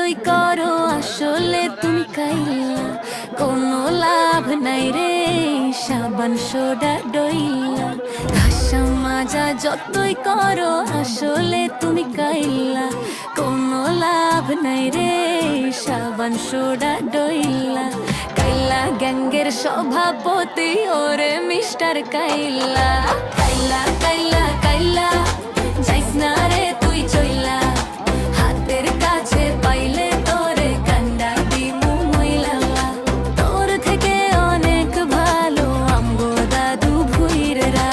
যতই করো আসলে তুমি কাইলা, কোনো লাভ নাই রে সাবান সোডা ডইলা। ঘাসা মাজা যতই করো আসলে তুমি কাইলা, কোনো লাভ নাই রে সাবান সোডা ডইলা। কাইলা গ্যাঙ্গের সভাপতি ওরে মিস্টার কাইলা। কাইলা কাইলা কাইলা যাইস না রে তুই চইলা, হাতের কাছে পাইলে তোরে কান্ডা দিমু মইলা। তোর থেকে অনেক ভালো আমগো দাদু ভুইরেরা।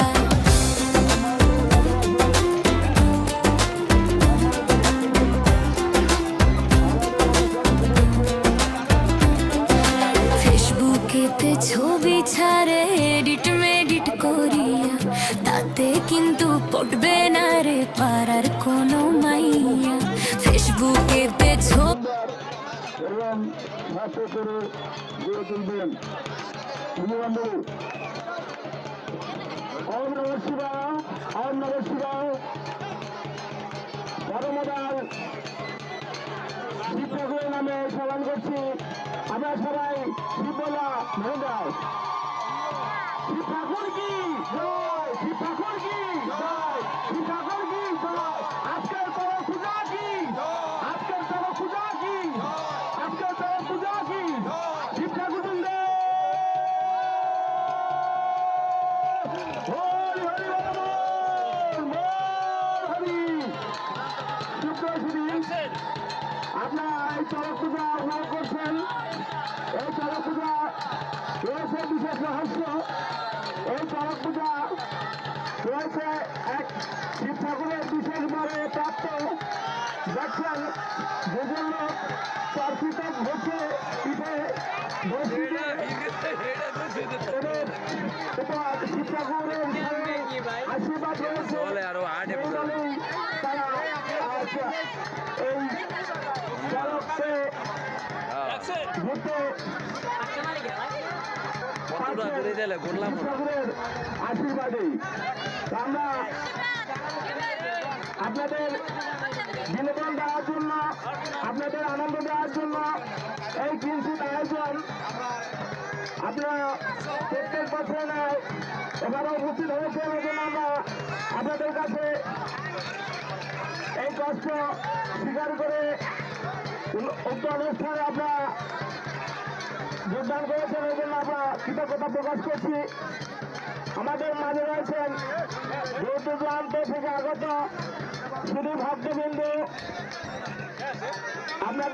ফেসবুকেতে ছবি ছাড়ে এডিট মেডিট করিয়া, তাতে কিন্তু পড়বে না রে পাড়ার কোনো মাইয়া। ফেসবুকেতে ছবি এবং সাথে করে গড়ে তুলবেন বন্ধু। ওম নমঃ শিবায়, ওম নমঃ শিবায়। পরমদাল শিব ঠাকুরের নামে সালাম করছি। আমরা সবাই শিব বলা ভেঙে দাও। শিব ঠাকুর কি জয়, শিব ঠাকুর কি জয়, শিব ঠাকুর কি জয়। আজকের তরফ পূজা কি, আজকের তরফ পূজা কি, আজকের তরফ পূজা কি। শিব ঠাকুর বন্দে হরি হরি বল, হরি শুক্রশুরি। আপনারা এই চড়ক পূজা উপভোগ করছেন। এই চড়ক পূজা রয়েছে বিশেষ রহস্য। এই চড়ক পূজা রয়েছে এক শিব ঠাকুরের বিশেষভাবে প্রাপ্ত। দেখছেন দুজন লোক চর্চিত হচ্ছে পিঠে বসিয়ে শিব ঠাকুরের আশীর্বাদ রয়েছে। তারা এই চড়ককে ঘুরতে ঠাকুরের আশীর্বাদে আমরা আপনাদের বিনোদন দেওয়ার জন্য, আপনাদের আনন্দ দেওয়ার জন্য এই কিঞ্চিত আয়োজন। আপনারা প্রত্যেক বছর নয় এবারে উপস্থিত হয়েছেন। এই জন্য আমরা আপনাদের কাছে এই কষ্ট স্বীকার করে উক্ত অনুষ্ঠানে আপনারা যোগদান করেছেন। এই জন্য আমরা কৃতজ্ঞতা প্রকাশ করছি। আমাদের মাঝে রয়েছেন দূর দূরান্ত থেকে আগত শুধু ভক্তবৃন্দ। আপনার